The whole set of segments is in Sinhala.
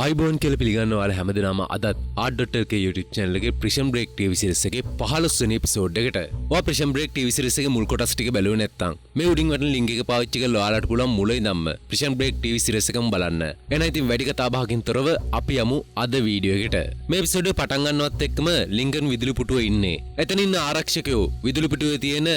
आईबोन के पिलिगන්න ඔයාලා හැමදෙනාම අදත් art.lk YouTube channel එකේ Prison Break TV series එකේ 15 වෙනි episode එකට. ඔයා Prison Break TV series එකේ මුල් කොටස් ටික බැලුවේ නැත්නම් මේ උඩින් වටන link එක පාවිච්චි කරලා ඔයාලට පුළුවන් මුල ඉඳන්ම Prison Break TV series එකම බලන්න. එහෙනම් ඉතින් වැඩි කතා බහකින් තොරව අපි යමු අද වීඩියෝ එකට. මේ episode එක පටන් ගන්නවත් එක්කම ලින්කන් විදුලි පුටුවේ ඉන්නේ. එතන ඉන්න ආරක්ෂකයෝ විදුලි පුටුවේ තියෙන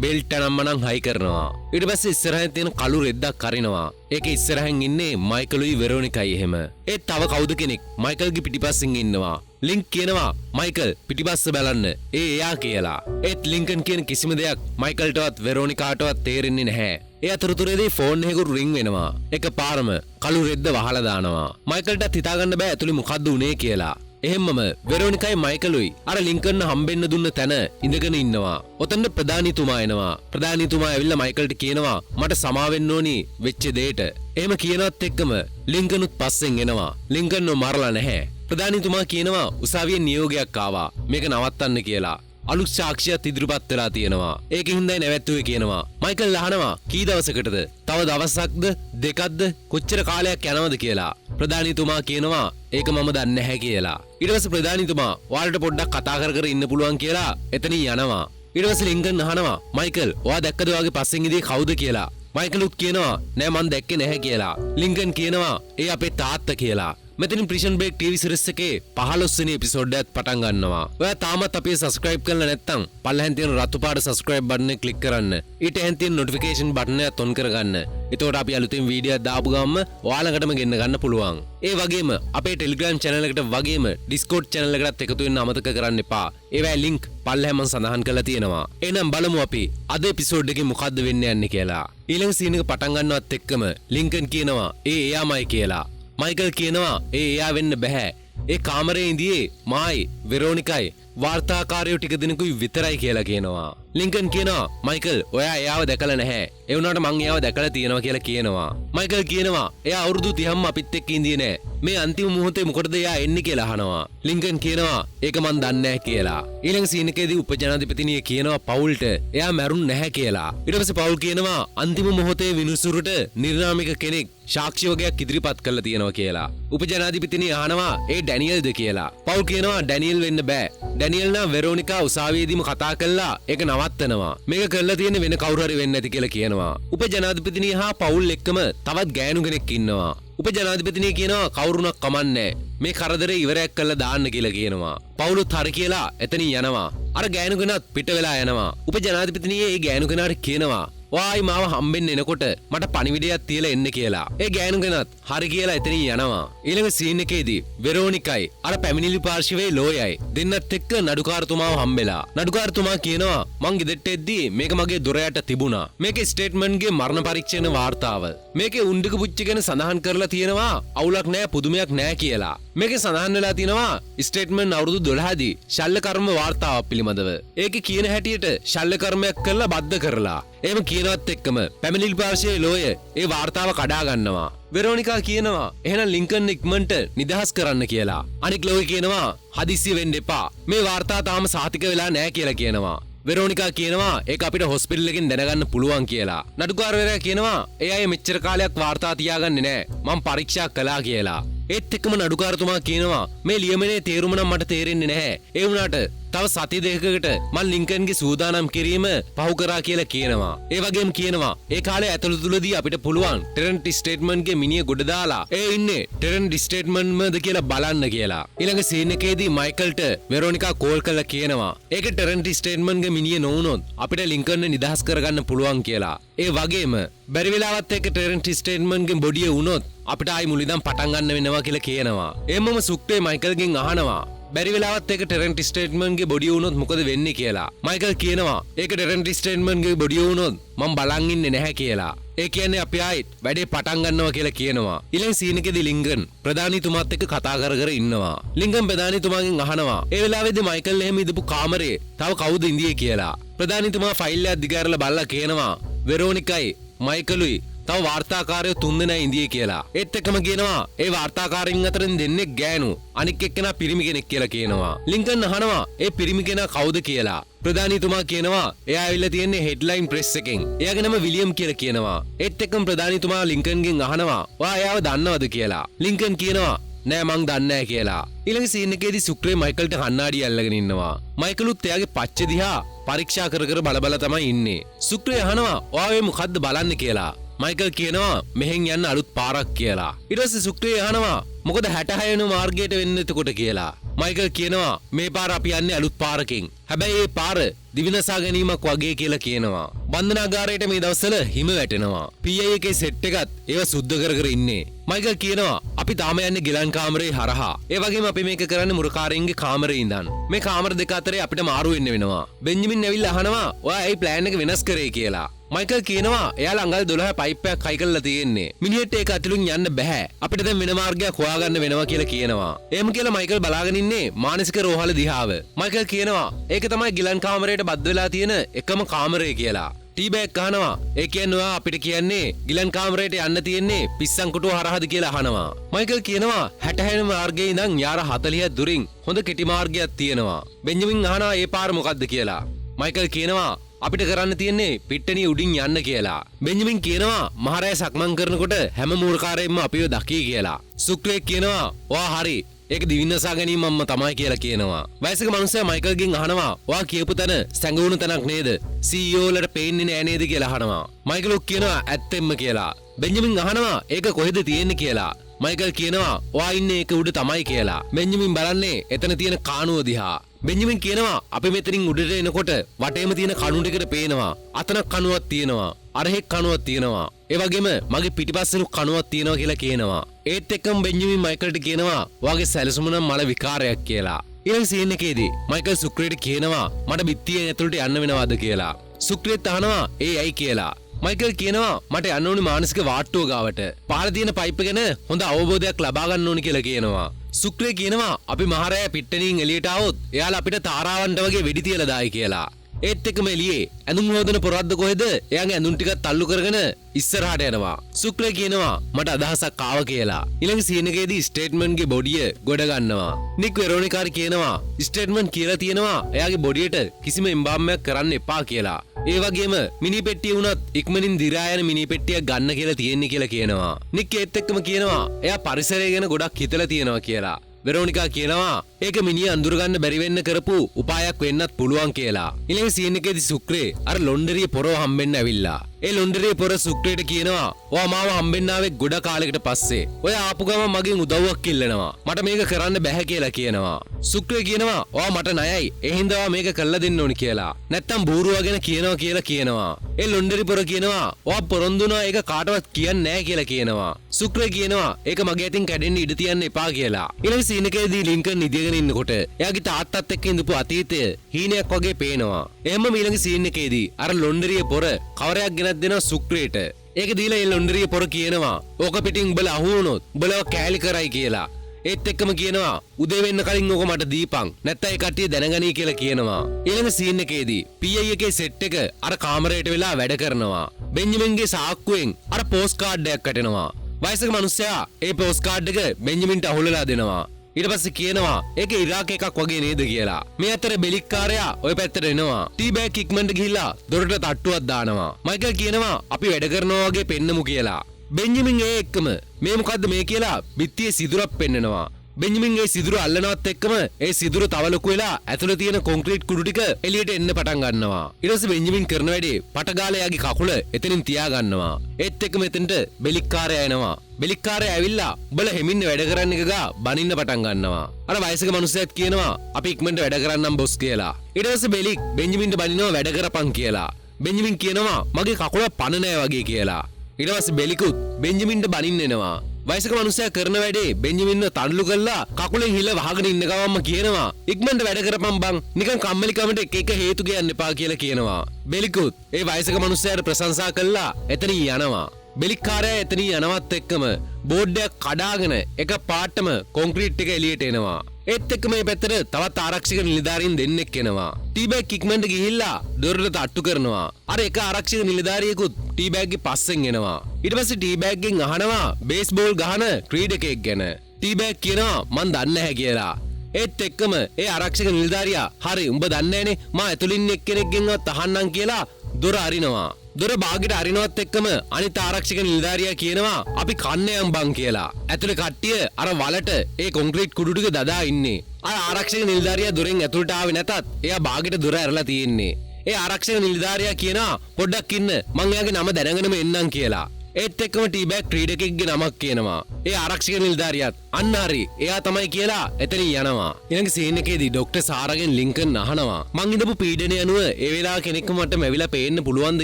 බෙල්ට් අනම්මනම් හයි කරනවා. ඊට පස්සේ ඉස්සරහින් තියෙන කළු රෙද්දක් අරිනවා. ඒකේ ඉස්සරහින් ඉන්නේ මයිකලුයි වෙරෝනිකයි එහෙම. ඒ තව කවුද කෙනෙක් මයිකල්ගේ පිටිපස්සෙන් ඉන්නවා. ලින්ක් කියනවා මයිකල් පිටිපස්ස බලන්න. එයා කියලා. ඒත් ලින්කන් කියන කිසිම දෙයක් මයිකල්ටවත් වෙරෝනිකාටවත් තේරෙන්නේ නැහැ. ඒ අතරතුරේදී ෆෝන් එකකට රින් වෙනවා. එකපාරම කළු රෙද්ද වහලා දානවා. මයිකල්ටත් හිතාගන්න බෑ ඇතුලේ මොකද්ද උනේ කියලා. එහෙම්මම වෙරෝනිකයි මයිකලුයි අර ලින්කන් හම්බෙන්න දුන්න තැන ඉඳගෙන ඉන්නවා. ඔතන ප්‍රධානීතුමා එනවා. ප්‍රධානීතුමා ඇවිල්ලා මයිකල්ට කියනවා මට සමාවෙන්න ඕනි වෙච්ච දෙයට. එහෙම කියනවත් එක්කම ලින්කනුත් පස්සෙන් එනවා. ලින්කන්ව මරලා නැහැ. ප්‍රධානීතුමා කියනවා උසාවියේ නියෝගයක් ආවා. මේක නවත්තන්න කියලා. අලුත් සාක්ෂියක් ඉදිරිපත් වෙලා තියෙනවා. ඒකෙන් හින්දායි නැවැත්තුවේ කියනවා. මයිකල් අහනවා කී දවසකටද? තව දවසක්ද? දෙකක්ද? කොච්චර කාලයක් යනවද කියලා. ප්‍රධානීතුමා කියනවා ඒක මම දන්නේ නැහැ කියලා. ඊට පස්සේ ප්‍රධානීතුමා ඔයාලට පොඩ්ඩක් කතා කර ඉන්න පුළුවන් කියලා එතනින් යනවා. ඊට පස්සේ ලින්කන් අහනවා මයිකල් ඔයා දැක්කද ඔයාගේ පස්සෙන් ඉදී කවුද කියලා. මයිකලුත් කියනවා නෑ මං දැක්කේ නැහැ කියලා. ලින්කන් කියනවා ඒ අපේ තාත්තා කියලා. මෙතනින් Prison Break TV series එකේ 15 වෙනි එපිසෝඩ් එකත් පටන් ගන්නවා. ඔයා තාමත් අපි subscribe කරලා නැත්නම් පල්ලෙහෙන් තියෙන රතු පාට subscribe button එක click කරන්න. ඊට එහෙන් තියෙන notification button එක on කරගන්න. එතකොට අපි අලුතින් වීඩියෝ දාපු ගමන් ඔයාලකටම ගෙන්න ගන්න පුළුවන්. ඒ වගේම අපේ Telegram channel එකට වගේම Discord channel එකටත් එකතු වෙන්න අමතක කරන්න එපා. ඒවැ link පල්ලෙහෙන් මම සඳහන් කරලා තියෙනවා. එහෙනම් බලමු අපි අද එපිසෝඩ් එකේ මොකද්ද වෙන්න යන්නේ කියලා. ඊළඟ සීන් එක පටන් ගන්නවත් එක්කම ලින්කන් කියනවා එයාමයි කියලා. මයිකල් කියනවා එයා වෙන්න බෑ. ඒ කාමරේ ඉඳියේ මායි වෙරෝනිකයි වාර්තාකාරයෝ ටික දෙනෙකුයි විතරයි කියලා කියනවා. ලින්කන් කියනවා මයිකල් ඔයා එයාව දැකලා නැහැ. ඒ වුණාට මං එයාව දැකලා තියෙනවා කියලා කියනවා. මයිකල් කියනවා එයා අවුරුදු 30ක්ම අපිත් එක්ක ඉඳියේ නැහැ. මේ අන්තිම මොහොතේ මොකටද එයා එන්නේ කියලා අහනවා. ලින්කන් කියනවා ඒක මං දන්නේ නැහැ කියලා. ඊළඟ සීන් එකේදී උපජනාධිපතිනිය කියනවා පවුල්ට එයා මැරුන් නැහැ කියලා. ඊට පස්සේ පවුල් කියනවා අන්තිම මොහොතේ විනිසුරුට නිර්නාමික කෙනෙක් සාක්ෂි වගේක් ඉදිරිපත් කරලා තියෙනවා කියලා. උපජනාධිපතිනිය අහනවා ඒ ඩැනියල්ද කියලා. පවුල් කියනවා ඩැනියල් වෙන්න බෑ. ඩැනියල් නම් වෙරෝනිකා උසාවියේදීම කතා කළා ඒක නවත්තනවා. මේක කරලා තියෙන්නේ වෙන කවුරු හරි වෙන්නේ නැති කියලා කියනවා. උපජනාධිපතිනිය හා පවුල් එක්කම තවත් ගෑනු කෙනෙක් ඉන්නවා. උපජනාධිපතිනිය කියනවා කවුරුණක් කමන්නේ මේ කරදරේ ඉවරයක් කරලා දාන්න කියලා කියනවා. පවුලුත් හරි කියලා එතනින් යනවා. අර ගෑනු කෙනාත් පිට වෙලා යනවා. උපජනාධිපතිනිය ඒ ගෑනු කෙනාට කියනවා ඔයායි මාව හම්බෙන්න එනකොට මට පණිවිඩයක් තියලා එන්න කියලා. ඒ ගෑනු කෙනාත් හරි කියලා එතනින් යනවා. ඊළඟ සීන් එකේදී වෙරෝනිකයි අර පැමිණිලි පාර්ශවයේ ලෝයයි දෙන්නත් එක්ක නඩුකාරතුමාව හම්බෙලා. නඩුකාරතුමා කියනවා මං ගෙදරට එද්දී මේක මගේ දොර යට තිබුණා. මේකේ ස්ටේට්මන්ට්ගේ මරණ පරීක්ෂණ වාර්තාව. මේකේ උණ්ඩක පුච්චි ගැන සඳහන් කරලා තියෙනවා අවුලක් නැහැ පුදුමයක් නැහැ කියලා. මේකේ සඳහන් වෙලා තියෙනවා ස්ටේට්මන්ට් අවුරුදු 12 දී ශල්‍ය කර්ම වාර්තාවක් පිළිබඳව. ඒකේ කියන හැටියට ශල්‍ය කර්මයක් කළා බද්ධ කරලා. එහෙම කියනවත් එක්කම පැමිණිලි පාර්ශවයේ ලෝය ඒ වාර්තාව කඩා ගන්නවා. වෙරෝනිකා කියනවා එහෙනම් ලින්කන් ඉක්මනට නිදහස් කරන්න කියලා. අනික ලෝය කියනවා හදිස්සිය වෙන්න එපා. මේ වාර්තාව තාම සාතික වෙලා නැහැ කියලා කියනවා. වෙරෝනිකා කියනවා ඒක අපිට හොස්පිටල් එකෙන් දැනගන්න පුළුවන් කියලා. නඩුකාරවරයා කියනවා ඒ අය මෙච්චර කාලයක් වාර්තා තියාගන්නේ නැහැ. මම පරීක්ෂා කළා කියලා. ඒත් එක්කම නඩුකාරතුමා කියනවා මේ ලියමනේ තේරුම නම් මට තේරෙන්නේ නැහැ. ඒ වුණාට තව සති දෙකකට මම ලින්කන්ගේ සූදානම් කිරීම පහු කරා කියලා කියනවා. ඒ වගේම කියනවා ඒ කාලේ ඇතුළතදී අපිට පුළුවන් ටෙරන්ට් ස්ටේට්මන්ට්ගේ මිනිහ ගොඩ දාලා ඒ ඉන්නේ ටෙරන්ට් ස්ටේට්මන්ට්මද කියලා බලන්න කියලා. ඊළඟ සීන් එකේදී මයිකල්ට වෙරෝනිකා කෝල් කරලා කියනවා ඒක ටෙරන්ට් ස්ටේට්මන්ට්ගේ මිනිහ නොවුනොත් අපිට ලින්කන් නිදහස් කරගන්න පුළුවන් කියලා. ඒ වගේම බැරි වෙලාවත් ඒක ටෙරන්ට් ස්ටේට්මන්ට්ගේ බොඩිය වුණොත් අපිට ආයි මුලින්දන් පටන් ගන්න වෙනවා කියලා කියනවා. එම්මම සුක්ටේ මයිකල්ගෙන් අහනවා බැරි වෙලාවත් ඒක ටෙරන්ට් ස්ටේට්මන්ට්ගේ බොඩිය වුණොත් මොකද වෙන්නේ කියලා. මයිකල් කියනවා ඒක ටෙරන්ට් ස්ටේට්මන්ට්ගේ බොඩිය වුණොත් මම බලන් ඉන්නේ නැහැ කියලා. ඒ කියන්නේ අපි ආයිත් වැඩේ පටන් ගන්නවා කියලා කියනවා. ඊළඟ සීන් එකේදී ලින්කන් ප්‍රධානීතුමාත් එක්ක කතා කර ඉන්නවා. ලින්කන් ප්‍රධානීතුමාගෙන් අහනවා ඒ වෙලාවේදී මයිකල් එහෙම ඉඳපු කාමරේ තව කවුද ඉඳියේ කියලා. ප්‍රධානීතුමා ෆයිල් එකක් දිගාරලා බලලා කියනවා වෙරෝනිකයි මයිකලුයි තව වාර්තාකාරයෝ 3 දෙනා ඉඳියේ කියලා. ඒත් එක්කම කියනවා ඒ වාර්තාකාරයින් අතරින් දෙන්නේ ගෑනු අනික් එක්කෙනා පිරිමි කෙනෙක් කියලා කියනවා. ලින්කන් අහනවා ඒ පිරිමි කෙනා කවුද කියලා. ප්‍රධානීතුමා කියනවා එයා ඇවිල්ලා තියෙන්නේ හෙඩ්ලයින් ප්‍රෙස් එකෙන්. එයාගේ නම විලියම් කියලා කියනවා. ඒත් එක්කම ප්‍රධානීතුමා ලින්කන්ගෙන් අහනවා ඔයා එයාව දන්නවද කියලා. ලින්කන් කියනවා නෑ මං දන්නේ නැහැ කියලා. ඊළඟ සීන් එකේදී සුක්‍රේ මයිකල්ට කණ්ණාඩිය අල්ලගෙන ඉන්නවා. මයිකලුත් එයාගේ පච්ච දිහා පරීක්ෂා කර කර බල තමයි ඉන්නේ. සුක්‍රේ අහනවා ඔයා මොකද්ද බලන්න කියලා. මයිකල් කියනවා මෙහෙන් යන්න අලුත් පාරක් කියලා. ඊට පස්සේ සුක්‍රේ අහනවා මොකද 66 වෙනි මාර්ගයට වෙන්නේ එතකොට කියලා. මයිකල් කියනවා මේ පාර අපි යන්නේ අලුත් පාරකින්. හැබැයි මේ පාර දිවිනසා ගැනීමක් වගේ කියලා කියනවා. බන්ධනාගාරයට මේ දවස්වල හිම වැටෙනවා. PI එකේ සෙට් එකත් ඒව සුද්ධ කර කර ඉන්නේ. මයිකල් කියනවා අපි තාම යන්නේ ගිලන් කාමරේ හරහා. ඒ වගේම අපි මේක කරන්නේ මුරකාරයින්ගේ කාමරේ ඉඳන්. මේ කාමර දෙක අතරේ අපිට මාරු වෙන්න වෙනවා. බෙන්ජමින් ඇවිල්ලා අහනවා ඔයා ඒ ප්ලෑන් එක වෙනස් කරේ කියලා. මයිකල් කියනවා එයාලා අඟල් 12 පයිප් එකක් හයි කරලා තියෙන්නේ. මිනිහෙට ඒක අතුලින් යන්න බෑ. අපිට දැන් වෙන මාර්ගයක් හොයාගන්න වෙනවා කියලා කියනවා. එහෙම කියලා මයිකල් බලාගෙන ඉන්නේ මානසික රෝහල දිහාව. මයිකල් කියනවා ඒක තමයි ගිලන් කාමරයට බද්ධ වෙලා තියෙන එකම කාමරය කියලා. ටීබෑග් අහනවා ඒ කියන්නේ ඔයා අපිට කියන්නේ ගිලන් කාමරයට යන්න තියෙන්නේ පිස්සන් කොටුව හරහාද කියලා අහනවා. මයිකල් කියනවා 66 මාර්ගයේ ඉඳන් යාර 40 දුරින් හොඳ කෙටි මාර්ගයක් තියෙනවා. බෙන්ජමින් අහනවා ඒ පාර මොකද්ද කියලා. මයිකල් කියනවා අපිට කරන්න තියෙන්නේ පිට්ටනිය උඩින් යන්න කියලා. බෙන්ජමින් කියනවා මහරය සක්මන් කරනකොට හැම මූර්කාරයෙන්ම අපිව දකී කියලා. සුක්‍රේ කියනවා ඔයා හරි ඒක දිවිනසා ගැනීමම තමයි කියලා කියනවා. වයසක මනුස්සයා මයිකල්ගෙන් අහනවා ඔයා කියපු තැන සැඟවුණු තැනක් නේද? CEO වලට පේන්නේ නෑ නේද කියලා අහනවා. මයිකල් කියනවා ඇත්තෙන්ම කියලා. බෙන්ජමින් අහනවා ඒක කොහෙද තියෙන්නේ කියලා. මයිකල් කියනවා ඔයා ඉන්නේ ඒක උඩ තමයි කියලා. බෙන්ජමින් බලන්නේ එතන තියෙන කානුව දිහා. බෙන්ජමින් කියනවා අපි මෙතනින් උඩට එනකොට වටේම තියෙන කණු ටිකට පේනවා. අතන කණුවක් තියෙනවා. අරහෙක් කණුවක් තියෙනවා. ඒ වගේම මගේ පිටිපස්සෙලු කණුවක් තියෙනවා කියලා කියනවා. ඒත් එක්කම බෙන්ජමින් මයිකල්ට කියනවා ඔයාගේ සැලසුම නම් මල විකාරයක් කියලා. ඊළඟ සීන් එකේදී මයිකල් සුක්‍රේට කියනවා මට බිත්තියෙන් ඇතුළට යන්න වෙනවද කියලා. සුක්‍රේත් අහනවා ඒ ඇයි කියලා. මයිකල් කියනවා මට යන්න ඕනි මානසික වාට්ටුව ගාවට. පහළ තියෙන පයිප් ගැන හොඳ අවබෝධයක් ලබා ගන්න ඕනි කියලා කියනවා. සුක්‍රේ කියනවා අපි මහරය පිට්ටනින් එළියට આવොත් එයාලා අපිට තාරාවන්ට වගේ වෙඩි තියලා දායි කියලා. ඒත් එක්කම එළියේ ඇඳුම් හොදන පොරද්ද කොහෙද? එයාගේ ඇඳුම් ටිකත් තල්ලු කරගෙන ඉස්සරහට යනවා. සුක්‍රේ කියනවා මට අදහසක් ආව කියලා. ඊළඟ සීන් එකේදී ස්ටේට්මන්ට්ගේ බොඩිය ගොඩ ගන්නවා. නික් වෙරෝනිකාට කියනවා ස්ටේට්මන්ට් කියලා තියෙනවා එයාගේ බොඩියට කිසිම එම්බාම්මයක් කරන්න එපා කියලා. ඒ වගේම මිනි පෙට්ටිය වුණත් ඉක්මනින් දිරා යන මිනි පෙට්ටියක් ගන්න කියලා තියෙන්නේ කියලා කියනවා. නික් ඒත් එක්කම කියනවා එයා පරිසරය ගැන ගොඩක් හිතලා තියෙනවා කියලා. වෙරෝනිකා කියනවා ඒක මිනිහ අඳුරගන්න බැරි වෙන්න කරපු උපායක් වෙන්නත් පුළුවන් කියලා. ඊළඟ සීන් එකේදී සුක්‍රේ අර ලොන්ඩරිය පොරව හම්බෙන්න ඇවිල්ලා. ඒ ලොන්ඩරිය පොර සුක්‍රේට කියනවා ඔයා මාව හම්බෙන්න ආවේ ගොඩ කාලයකට පස්සේ. ඔය ආපු ගමන් මගෙන් උදව්වක් ඉල්ලනවා. මට මේක කරන්න බැහැ කියලා කියනවා. සුක්‍රේ කියනවා ඔයා මට ණයයි. ඒ හින්දා මේක කළා දෙන්න ඕනි කියලා. නැත්තම් බූරුවා ගැන කියනවා කියලා කියනවා. ඒ ලොන්ඩරි පොර කියනවා ඔයා පොරොන්දුනා ඒක කාටවත් කියන්නේ නැහැ කියලා කියනවා. සුක්‍රේ කියනවා ඒක මගේ අතින් කැඩෙන්න ඉඩ තියන්න එපා කියලා. ඊළඟ සීන් එකේදී ලින්කන් නිදිගෙන ඉන්නකොට එයාගේ තාත්තත් එක්ක ඉඳපු අතීතය හීනයක් වගේ පේනවා. එහෙම ඊළඟ සීන් එකේදී අර ලොන්ඩරිය පොර කවරයක් ගෙනත් දෙනවා සුක්‍රේට. ඒක දීලා ඒ ලොන්ඩරිය පොර කියනවා ඕක පිටින් උඹලා අහු වුණොත් උඹලව කෑලි කරයි කියලා. ඒත් එක්කම කියනවා උදේ වෙන්න කලින් ඕක මට දීපන් නැත්නම් ඒ කට්ටිය දැනගනී කියලා කියනවා. ඊළඟ සීන් එකේදී PI එකේ සෙට් එක අර කාමරයට වෙලා වැඩ කරනවා. බෙන්ජමින්ගේ සාක්කුවෙන් අර පෝස්ට් කාඩ් එකක් කැටෙනවා. වයසක මිනිස්සයා ඒ පෝස්ට් කාඩ් එක බෙන්ජමින්ට අහුලලා දෙනවා. ඊට පස්සේ කියනවා ඒක ඉරාක් එකක් වගේ නේද කියලා. මේ අතර බෙලික්කාරයා ওই පැත්තට එනවා. ටීබෑග් ඉක්මනට ගිහිල්ලා දොරට තට්ටුවක් දානවා. මයිකල් කියනවා අපි වැඩ කරනවා වගේ පෙන්නමු කියලා. බෙන්ජමින් ඒ එක්කම මේ මොකද්ද මේ කියලා බිත්තියේ සිදුරක් පෙන්නනවා. බෙන්ජමින් ඒ සිදුර අල්ලනවත් එක්කම ඒ සිදුර තව ලොකු වෙලා ඇතුළේ තියෙන කොන්ක්‍රීට් කුඩු ටික එළියට එන්න පටන් ගන්නවා. ඊට පස්සේ බෙන්ජමින් කරන වැඩේ පටගාලයාගේ කකුල එතනින් තියා ගන්නවා. ඒත් එක්කම එතනට බෙලික්කාරයා එනවා. බෙලික්කාරයා ඇවිල්ලා උඹලා හෙමින්න වැඩ කරන්න එක ගා බනින්න පටන් ගන්නවා. අර වයසක මිනිස්සෙක් කියනවා අපි ඉක්මනට වැඩ කරන්නම් බොස් කියලා. ඊට පස්සේ බෙලික් බෙන්ජමින්ට බනිනවා වැඩ කරපන් කියලා. බෙන්ජමින් කියනවා මගේ කකුල පණ නැහැ වගේ කියලා. ඊට පස්සේ බෙලිකුත් බෙන්ජමින්ට බනින්න එනවා. වයසක මිනිස්සයා කරන වැඩේ බෙන්ජමින්ව තල්ලු කරලා කකුලෙන් හිල වහගෙන ඉන්න ගමන්ම කියනවා ඉක්මනට වැඩ කරපන් බං නිකන් කම්මැලිකමට එක එක හේතු කියන්න එපා කියලා කියනවා. බෙලිකුත් ඒ වයසක මිනිස්සයාට ප්‍රශංසා කළා එතනින් යනවා. බෙලික්කාරයා එතනින් යනවත් එක්කම බෝඩ් එක කඩාගෙන එක පාටම කොන්ක්‍රීට් එක එළියට එනවා. ඒත් එක්ක මේ පැත්තට තවත් ආරක්ෂක නිලධාරීන් දෙන්නෙක් එනවා. ටීබෑග් ඉක්මනට ගිහිල්ලා දොරට තට්ටු කරනවා. අර එක ආරක්ෂක නිලධාරියෙකුත් ටීබෑග්ගේ පස්සෙන් එනවා. ඊට පස්සේ ටීබෑග්ගෙන් අහනවා බේස්බෝල් ගහන ක්‍රීඩකයෙක් ගැන. ටීබෑග් කියනවා මං දන්නේ නැහැ කියලා. ඒත් එක්කම ඒ ආරක්ෂක නිලධාරියා හරි උඹ දන්නේ නැනේ මා ඇතුළින් එක්කෙනෙක්ගෙන්වත් අහන්නම් කියලා දොර අරිනවා. දොර බාගෙට අරිනවත් එක්කම අනිත් ආරක්ෂක නිලධාරියා කියනවා අපි කන්න යම් බං කියලා. ඇතුලේ කට්ටිය අර වලට ඒ කොන්ක්‍රීට් කුඩු ටික දදා ඉන්නේ. අර ආරක්ෂක නිලධාරියා දොරෙන් ඇතුළට ආවේ නැතත් එයා බාගෙට දොර ඇරලා තියෙන්නේ. ඒ ආරක්ෂක නිලධාරියා කියනවා පොඩ්ඩක් ඉන්න මං එයාගේ නම දැනගෙනම එන්නම් කියලා. ඒත් එක්කම ටීබැග් ක්‍රීඩකෙක්ගේ නමක් කියනවා. ඒ ආරක්ෂක නිලධාරියාත් අන්න හරි එයා තමයි කියලා එතනින් යනවා. ඊළඟ සීන් එකේදී ડોක්ටර් සාරාගෙන් ලින්කන් අහනවා මං ඉඳපු පීඩනය අනුව ඒ වෙලාව කෙනෙක්ව මට මැවිලා පේන්න පුළුවන්ද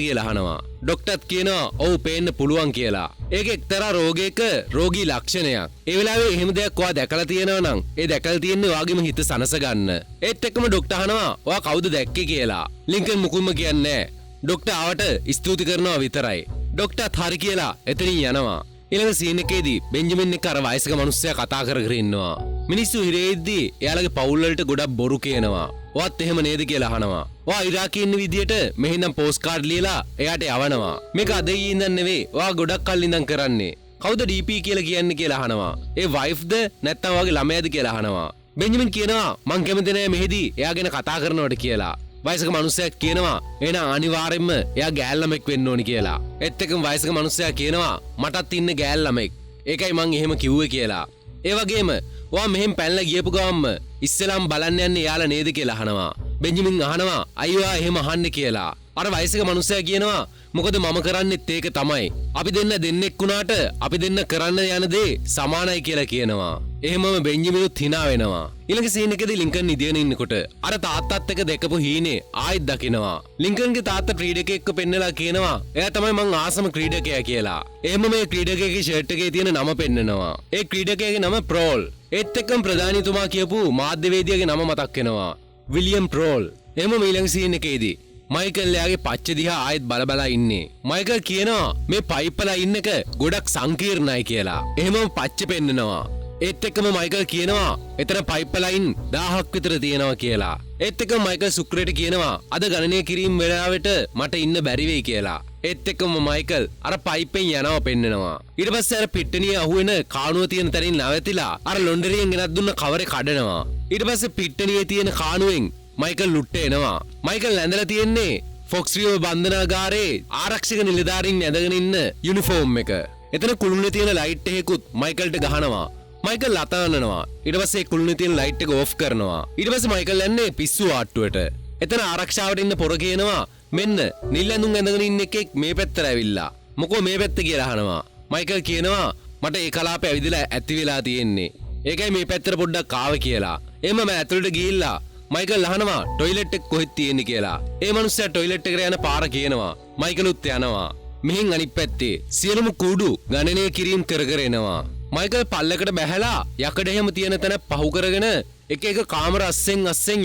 කියලා අහනවා. ડોක්ටර්ත් කියනවා ඔව් පේන්න පුළුවන් කියලා. ඒක එක්තරා රෝගයක රෝගී ලක්ෂණයක්. ඒ වෙලාවේ එහෙම දෙයක් ඔයා දැකලා තියෙනවා නම් ඒ දැකලා තියෙන්නේ ඔයාගේම හිත සනස ගන්න. ඒත් එක්කම ડોක්ටර් අහනවා ඔයා කවුද දැක්කේ කියලා. ලින්කන් මුකුත්ම කියන්නේ නැහැ. ડોක්ටර් ආවට ස්තුති කරනවා විතරයි. ડોක්ටර්ත් හරි කියලා එතනින් යනවා. ඊළඟ සීන් එකේදී බෙන්ජමින් එක අර වයසක මිනිස්සයා කතා කර කර ඉන්නවා. මිනිස්සු හිරේද්දී එයාලගේ පවුල් වලට ගොඩක් බොරු කියනවා. ඔයත් එහෙම නේද කියලා අහනවා. ඔයා ඉරාකේ ඉන්න විදියට මෙහෙනම් පෝස්ට් කාඩ් ලියලා එයාට යවනවා. මේක අද ඊයේ ඉඳන් නෙවෙයි. ඔයා ගොඩක් කල් ඉඳන් කරන්නේ. කවුද DP කියලා කියන්නේ කියලා අහනවා. ඒ වයිෆ්ද නැත්නම් ඔයාගේ ළමයාද කියලා අහනවා. බෙන්ජමින් කියනවා මං කැමති නෑ මෙහෙදී එයා ගැන කතා කරනවට කියලා. වයසක මිනිස්සෙක් කියනවා එහෙනම් අනිවාර්යෙන්ම එයා ගෑල් ළමෙක් වෙන්න ඕනි කියලා. ඒත් එක්කම වයසක මිනිස්සයා කියනවා මටත් ඉන්න ගෑල් ළමෙක්. ඒකයි මං එහෙම කිව්වේ කියලා. ඒ වගේම ඔයා මෙහෙන් පැනලා ගියපු ගමන්ම ඉස්සෙල්ලාම බලන්න යන්නේ එයාලා නේද කියලා අහනවා. බෙන්ජමින් අහනවා අයියා එහෙම අහන්නේ කියලා. අර වයසක මිනිස්සයා කියනවා මොකද මම කරන්නේත් ඒක තමයි. අපි දෙන්නෙක් වුණාට අපි දෙන්න කරන්න යන දේ සමානයි කියලා කියනවා. එහෙමම බෙන්ජමිනුත් hina වෙනවා. ඊළඟ සීන් එකේදී ලින්කන් නිදිගෙන ඉන්නකොට අර තාත්තත් එක්ක දැකපු හීනේ ආයෙත් දකිනවා. ලින්කන්ගේ තාත්තා ක්‍රීඩකයෙක්ව පෙන්නලා කියනවා එයා තමයි මං ආසම ක්‍රීඩකයා කියලා. එහෙම මේ ක්‍රීඩකයාගේ ෂර්ට් එකේ තියෙන නම පෙන්නනවා. ඒ ක්‍රීඩකයාගේ නම ප්‍රෝල්. ඒත් එක්කම ප්‍රධානීතුමා කියපු මාධ්‍යවේදියාගේ නම මතක් වෙනවා. විලියම් ප්‍රෝල්. එහෙම ඊළඟ සීන් එකේදී මයිකල් එයාගේ පච්ච දිහා ආයෙත් බලබලා ඉන්නේ. මයිකල් කියනවා මේ පයිප්පලා ඉන්න එක ගොඩක් සංකීර්ණයි කියලා. එහෙමම පච්ච පෙන්නනවා. ඒත් එක්කම මයිකල් කියනවා එතන පයිප්පලයින් 1000ක් විතර තියෙනවා කියලා. ඒත් එක්කම මයිකල් සුක්‍රේට කියනවා අද ගණනය කිරීම වෙලාවට මට ඉන්න බැරි වෙයි කියලා. ඒත් එක්කම මයිකල් අර පයිප්පෙන් යනවා පෙන්නනවා. ඊට පස්සේ අර පිට්ටනිය අහුවෙන කාණුව තියෙන තැනින් නැවතිලා අර ලොන්ඩරියෙන් ගෙනත් දුන්න කවරේ කඩනවා. ඊට පස්සේ පිට්ටනියේ තියෙන කාණුවෙන් මයිකල් ලුට්ට එනවා. මයිකල් ඇඳලා තියෙන්නේ ෆොක්ස්රියෝ බන්ධනාගාරේ ආරක්ෂක නිලධාරීන් ඇඳගෙන ඉන්න යුනිෆෝම් එක. එතන කුළුණේ තියෙන ලයිට් එකකුත් මයිකල්ට ගහනවා. මයිකල් අතනනවා. ඊට පස්සේ කුළුණේ තියෙන ලයිට් එක ඕෆ් කරනවා. ඊට පස්සේ මයිකල් යන්නේ පිස්සු ආට්ටුවට. එතන ආරක්ෂාවට ඉන්න පොර කියනවා මෙන්න නිල් ඇඳුම් ඇඳගෙන ඉන්න එකෙක් මේ පැත්තට ඇවිල්ලා. මොකෝ මේ පැත්ත කියලා අහනවා. මයිකල් කියනවා මට ඒ කලාපේ ඇවිදලා ඇති වෙලා තියෙන්නේ. ඒකයි මේ පැත්තට පොඩ්ඩක් ආවේ කියලා. එහෙම මම ඇතුළට ගිහිල්ලා මයිකල් අහනවා ටොයිලට් එක කොහෙද තියෙන්නේ කියලා. ඒ මනුස්සයා ටොයිලට් එකට යන පාර කියනවා. මයිකලුත් යනවා. මෙහින් අනිත් පැත්තේ සියලුම කුඩු ගණනය කිරීම කර කර එනවා. මයිකල් පල්ලකට බැහැලා යකඩ එහෙම තියෙන තැන පහු කරගෙන එක එක කාමර අස්සෙන්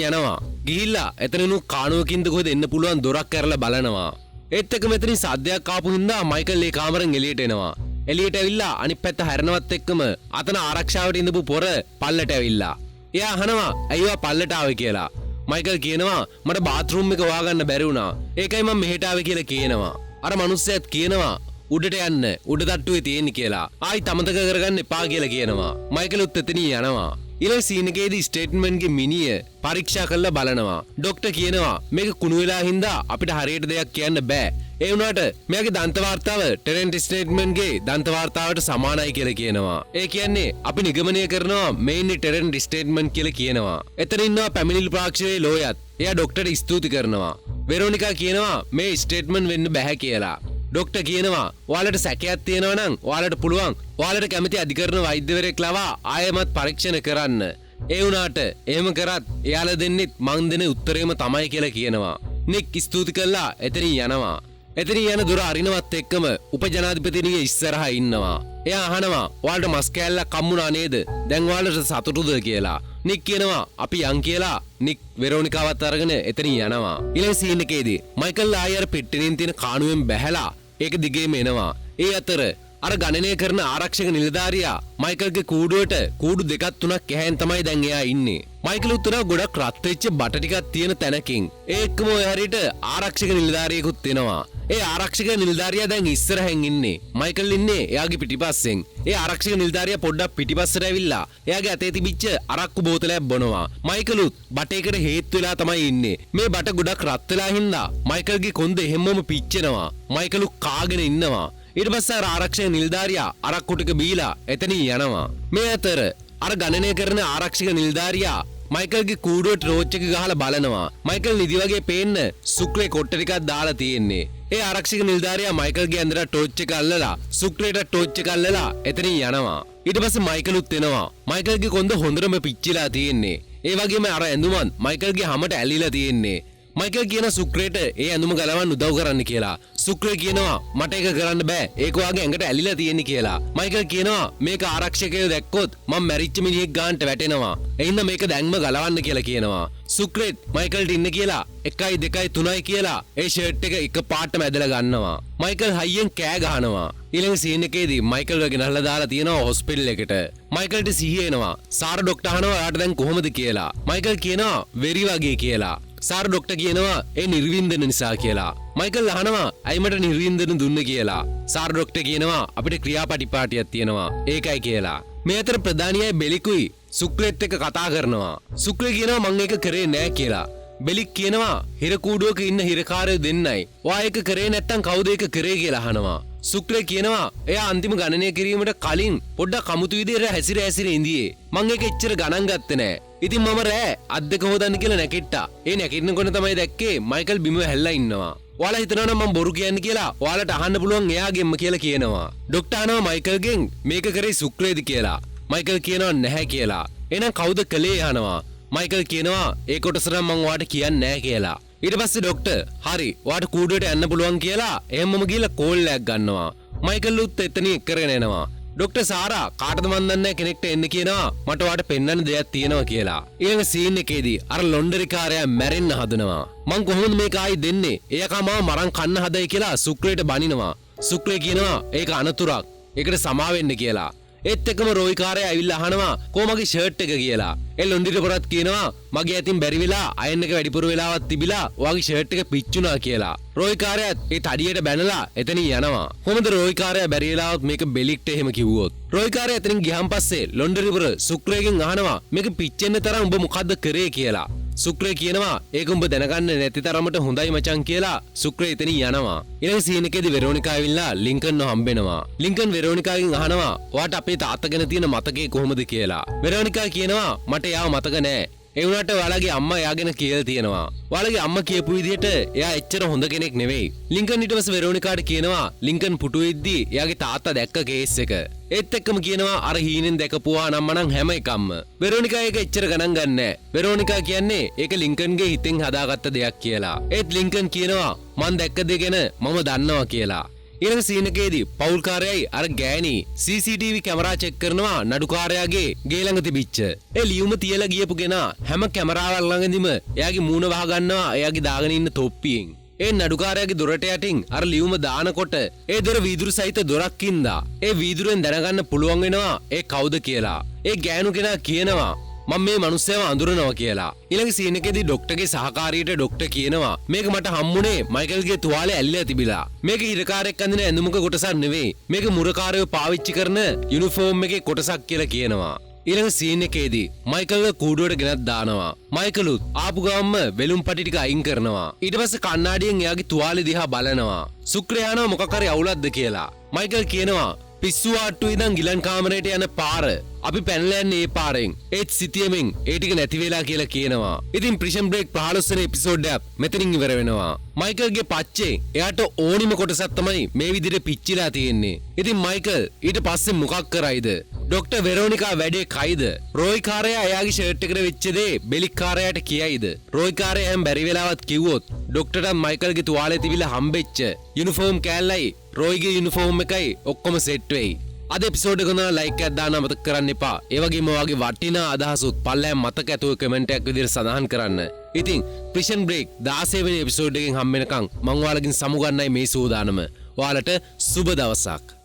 යනවා. ගිහිල්ලා එතනනු කාණුවකින්ද කොහෙද එන්න පුළුවන් දොරක් ඇරලා බලනවා. ඒත් එක මෙතනින් සද්දයක් ආපු හින්දා මයිකල් ඒ කාමරෙන් එළියට එනවා. එළියට ඇවිල්ලා අනිත් පැත්ත හැරෙනවත් එක්කම අතන ආරක්ෂාවට ඉඳපු පොර පල්ලට ඇවිල්ලා. එයා අහනවා අයියෝ පල්ලට ආවේ කියලා. මයිකල් කියනවා මට බාත්රූම් එක හොයාගන්න බැරි වුණා. ඒකයි මම මෙහෙට ආවේ කියලා කියනවා. අර මනුස්සයාත් කියනවා උඩට යන්න උඩ තට්ටුවේ තියෙන්නේ කියලා. ආයි තමතක කරගන්න එපා කියලා කියනවා. මයිකලුත් එතනින් යනවා. ඊළඟ සීන් එකේදී ස්ටේට්මන්ට්ගේ මිනිය පරීක්ෂා කරලා බලනවා. ડોක්ටර් කියනවා මේක කුණු වෙලා හින්දා අපිට හරියට දෙයක් කියන්න බෑ. ඒ වුණාට මෙයාගේ දන්ත වාර්තාව ටෙරන්ට් ස්ටේට්මන්ට්ගේ දන්ත වාර්තාවට සමානයි කියලා කියනවා. ඒ කියන්නේ අපි නිගමනය කරනවා මේ ඉන්නේ ටෙරන්ට් ස්ටේට්මන්ට් කියලා කියනවා. එතන ඉන්නවා පැමිණිලි ප්‍රාක්ෂණයේ ලෝයත්. එයා ડોක්ටර්ට ස්තුති කරනවා. වෙරෝනිකා කියනවා මේ ස්ටේට්මන්ට් වෙන්න බෑ කියලා. ડોක්ටර් කියනවා ඔයාලට සැකයක් තියෙනවා නම් ඔයාලට පුළුවන් ඔයාලට කැමති අධිකරණ වෛද්‍යවරයෙක් ලවා ආයෙමත් පරීක්ෂණ කරන්න. ඒ වුණාට එහෙම කරත් එයාලා දෙන්නෙත් මං දෙන උත්තරේම තමයි කියලා කියනවා. නික් ස්තුති කළා එතනින් යනවා. එතනින් යන දොර අරිනවත් එක්කම උපජනාධිපතිනිය ඉස්සරහා ඉන්නවා. එයා අහනවා ඔයාලට මස් කෑල්ලක් හම්බුණා නේද? දැන් ඔයාලට සතුටුද කියලා. නික් කියනවා අපි යන් කියලා. නික් වෙරෝනිකාවත් අරගෙන එතනින් යනවා. ඊළඟ සීන් එකේදී මයිකල් ආයෙ අර පිට්ටනින් තියෙන කාණුවෙන් බැහැලා ඒක දිගේම එනවා. ඒ අතර අර ගණනය කරන ආරක්ෂක නිලධාරියා මයිකල්ගේ කූඩුවට කූඩු දෙකක් තුනක් කැහැන් තමයි දැන් එයා ඉන්නේ. මයිකල් උත්තර ගොඩක් රත් වෙච්ච බට ටිකක් තියෙන තැනකින්. ඒ එක්කම ඔය හරියට ආරක්ෂක නිලධාරියෙකුත් එනවා. ඒ ආරක්ෂක නිලධාරියා දැන් ඉස්සරහින් ඉන්නේ. මයිකල් ඉන්නේ එයාගේ පිටිපස්සෙන්. ඒ ආරක්ෂක නිලධාරියා පොඩ්ඩක් පිටිපස්සට ඇවිල්ලා එයාගේ අතේ තිබිච්ච අරක්කු බෝතලයක් බොනවා. මයිකලුත් බටේකට හේතු වෙලා තමයි ඉන්නේ. මේ බට ගොඩක් රත් වෙලා හින්දා මයිකල්ගේ කොන්ද එහෙම්මම පිච්චෙනවා. මයිකලු කාගෙන ඉන්නවා. ඊට පස්සේ ආරක්ෂක නිලධාරියා අරක්කු ටික බීලා එතනින් යනවා. මේ අතර අර ගණනය කරන ආරක්ෂක නිලධාරියා මයිකල්ගේ කූඩුවට ටෝච් එක ගහලා බලනවා. මයිකල් නිදි වගේ පේන්න සුක්‍රේ කොට්ට ටිකක් දාලා තියෙන්නේ. ඒ ආරක්ෂක නිලධාරියා මයිකල්ගේ ඇඳට ටෝච් එක අල්ලලා සුක්‍රේට ටෝච් එක අල්ලලා එතනින් යනවා. ඊට පස්සේ මයිකලුත් එනවා. මයිකල්ගේ කොන්ද හොඳටම පිච්චිලා තියෙන්නේ. ඒ වගේම අර ඇඳුමත් මයිකල්ගේ හැමට ඇලිලා තියෙන්නේ. මයිකල් කියන සුක්‍රේට ඒ ඇඳුම ගලවන්න උදව් කරන්න කියලා. සුක්‍රේ කියනවා මට ඒක කරන්න බෑ. ඒක වාගේ ඇඟට ඇලිලා තියෙන්නේ කියලා. මයිකල් කියනවා මේක ආරක්ෂකයෝ දැක්කොත් මම මැරිච්ච මිනිහෙක් ගානට වැටෙනවා. එහෙනම් මේක දැන්ම ගලවන්න කියලා කියනවා. සුක්‍රේත් මයිකල්ට ඉන්න කියලා 1 2 3 කියලා ඒ ෂර්ට් එක එක පාටම ඇදලා ගන්නවා. මයිකල් හයියෙන් කෑ ගහනවා. ඊළඟ සීන් එකේදී මයිකල් වගේ නහලා දාලා තියෙනවා හොස්පිටල් එකට. මයිකල්ට සිහිය එනවා. සාර ડોක්ටර් අහනවා එයාට දැන් කොහොමද කියලා. මයිකල් කියනවා වෙරි වගේ කියලා. සාර ડોක්ටර් කියනවා ඒ නිර්වින්දන නිසා කියලා. මයිකල් අහනවා ඇයි මට නිර්වින්දන දුන්නේ කියලා. සාර ડોක්ටර් කියනවා අපිට ක්‍රියාපටිපාටියක් තියෙනවා. ඒකයි කියලා. මේ අතර ප්‍රධානියයි බෙලිකුයි සුක්‍රේත් එක්ක කතා කරනවා. සුක්‍රේ කියනවා මං ඒක කරේ නෑ කියලා. බෙලික් කියනවා හිර කූඩුවක ඉන්න හිරකාරයෝ දෙන්නයි. ඔයා ඒක කරේ නැත්තම් කවුද ඒක කරේ කියලා අහනවා. සුක්‍රේ කියනවා එයා අන්තිම ගණනය කිරීමට කලින් පොඩ්ඩක් අමුතු විදිහට හැසිර ඉඳියේ. මං ඒක එච්චර ගණන් ගත්තේ නෑ. ඉතින් මම රෑ අත් දෙක හොදන්න කියලා නැගිට්ටා. ඒ නැගිටිනකොට තමයි දැක්කේ මයිකල් බිම හැල්ලා ඉන්නවා. ඔයාලා හිතනවනම් මම බොරු කියන්නේ කියලා ඔයාලට අහන්න පුළුවන් එයාගෙන්ම කියලා කියනවා. ડોක්ටර් අහනවා මයිකල්ගෙන් මේක කරේ සුක්‍රේද කියලා. මයිකල් කියනවා නැහැ කියලා. එහෙනම් කවුද කළේ අහනවා. මයිකල් කියනවා ඒ කොටස නම් මම ඔයාලට කියන්නේ නැහැ කියලා. ඊට පස්සේ ડોක්ටර් හරි ඔයාලට කූඩුවට යන්න පුළුවන් කියලා එහෙමම ගිහලා කෝල් එකක් ගන්නවා. මයිකල් උත් එතනින් එක්කරගෙන එනවා. ડોක්ටර් සාරා කාටද මන් දන්නේ කෙනෙක්ට එන්න කියනවා මට ඔයාලට පෙන්වන්න දෙයක් තියෙනවා කියලා. ඊළඟ සීන් එකේදී අර ලොන්ඩරි කාර්යය මැරෙන්න හදනවා. මං කොහොමද මේක ආයි දෙන්නේ? එයාකම මරන් කන්න හදයි කියලා සුක්‍රේට බනිනවා. සුක්‍රේ කියනවා ඒක අනතුරක්. ඒකට සමා වෙන්න කියලා. ඒත් එක්කම රෝයි කාර්යය ඇවිල්ලා අහනවා කොහොමගේ ෂර්ට් එක කියලා. ඒ ලොන්ඩිට පොරත් කියනවා මගේ අතින් බැරි වෙලා අයන් එක වැඩිපුර වෙලාවක් තිබිලා ඔයාගේ ෂර්ට් එක පිච්චුණා කියලා. රෝයි කාර්යයත් ඒ තඩියට බැනලා එතනින් යනවා. කොහොමද රෝයි කාර්යය බැරි වෙලාවත් මේක බෙලික්ට එහෙම කිව්වොත්. රෝයි කාර්යය එතනින් ගියන් පස්සේ ලොන්ඩරිපුර සුක්‍රේගෙන් අහනවා මේක පිච්චෙන්න තරම් උඹ මොකද්ද කරේ කියලා. සුක්‍රේ කියනවා ඒක උඹ දැනගන්න නැති තරමට හොඳයි මචං කියලා සුක්‍රේ එතනින් යනවා. ඊළඟ සීන් එකේදී වෙරෝනිකා ඇවිල්ලා ලින්කන්ව හම්බෙනවා. ලින්කන් වෙරෝනිකාගෙන් අහනවා ඔයාට අපේ තාත්තා ගැන තියෙන මතකේ කොහොමද කියලා. වෙරෝනිකා කියනවා මට එයාව මතක නෑ. ඒ වුණාට ඔයාලගේ අම්මා එයා ගැන කියලා තියෙනවා. ඔයාලගේ අම්මා කියපු විදිහට එයා එච්චර හොඳ කෙනෙක් නෙවෙයි. ලින්කන් ඊට පස්සේ වෙරෝනිකාට කියනවා ලින්කන් පුටුවේදී එයාගේ තාත්තා දැක්ක කේස් එක. ඒත් එක්කම කියනවා අර හීනෙන් දැකපුවා නම් මනම් හැම එකක්ම. වෙරෝනිකා ඒක එච්චර ගණන් ගන්නෑ. වෙරෝනිකා කියන්නේ ඒක ලින්කන්ගේ හිතෙන් හදාගත්ත දෙයක් කියලා. ඒත් ලින්කන් කියනවා මං දැක්ක දේ ගැන මම දන්නවා කියලා. ඊළඟ සීන් එකේදී පෞල්කාරයයි අර ගෑණි CCTV කැමරා චෙක් කරනවා නඩුකාරයාගේ ගේ ළඟ තිබිච්ච. ඒ ලියුම තියලා ගියපු කෙනා හැම කැමරාවල් ළඟදීම එයාගේ මූණ වහ ගන්නවා එයාගේ දාගෙන ඉන්න තොප්පියෙන්. ඒ නඩුකාරයාගේ දොරට යටින් අර ලියුම දානකොට ඒ දොර වීදුරු සහිත දොරක් ඉඳා. ඒ වීදුරුවෙන් දැනගන්න පුළුවන් වෙනවා ඒ කවුද කියලා. ඒ ගෑනු කෙනා කියනවා මම මේ මිනිස්සයව අඳුරනවා කියලා. ඊළඟ සීන් එකේදී ડોක්ටර්ගේ සහකාරියට ડોක්ටර් කියනවා මේක මට හම්බුනේ මයිකල්ගේ තුවාලේ ඇල්ලලා තිබිලා. මේක හිරකාරයෙක් අඳින ඇඳුමක කොටසක් නෙවෙයි. මේක මුරකාරයෝ පාවිච්චි කරන යුනිෆෝම් එකේ කොටසක් කියලා කියනවා. ඊළඟ සීන් එකේදී මයිකල්ව කූඩුවට ගෙනත් දානවා. මයිකලුත් ආපු ගමන්ම වෙලුම් පටි ටික අයින් කරනවා. ඊට පස්සේ කණ්ණාඩියෙන් එයාගේ තුවාලේ දිහා බලනවා. සුක්‍රයානව මොකක් හරි අවුලක්ද කියලා. මයිකල් කියනවා පිස්සු ආට්ටුවේ ඉඳන් ගිලන් කාමරයට යන පාර අපි පැනලා යන්නේ ඒ පාරෙන්. ඒත් සිටියමින් ඒ ටික නැති වෙලා කියලා කියනවා. ඉතින් ප්‍රිෂන් බ්‍රේක් 15 වෙනි එපිසෝඩ් එක මෙතනින් ඉවර වෙනවා. මයිකල්ගේ පච්චේ එයාට ඕනිම කොටසක් තමයි මේ විදිහට පිච්චිලා තියෙන්නේ. ඉතින් මයිකල් ඊට පස්සේ මොකක් කරයිද? ડોක්ටර් වෙරෝනිකා වැඩේ කයිද? රෝයි කාර්යයා එයාගේ ෂර්ට් එකට වෙච්ච දේ බෙලික් කාර්යයාට කියයිද? රෝයි කාර්යයා හැම බැරි වෙලාවත් කිව්වොත් ડોක්ටර්ට මයිකල්ගේ තුවාලේ තිබිලා හම්බෙච්ච යුනිෆෝම් කෑල්ලයි රෝයිගේ යුනිෆෝම් එකයි ඔක්කොම සෙට් වෙයි. අද එපිසෝඩ් එක ගන්න ලයික් එකක් දාන්න අමතක කරන්න එපා. ඒ වගේම ඔයාගේ වටිනා අදහසුත් පල්ලෙන් මතක ඇතුව කමෙන්ට් එකක් විදිහට සඳහන් කරන්න. ඉතින් ප්‍රිෂන් බ්‍රේක් 16 වෙනි එපිසෝඩ් එකෙන් හම්බ වෙනකන් මම ඔයාලගෙන් සමුගන්නයි මේ සූදානම. ඔයාලට සුබ දවසක්.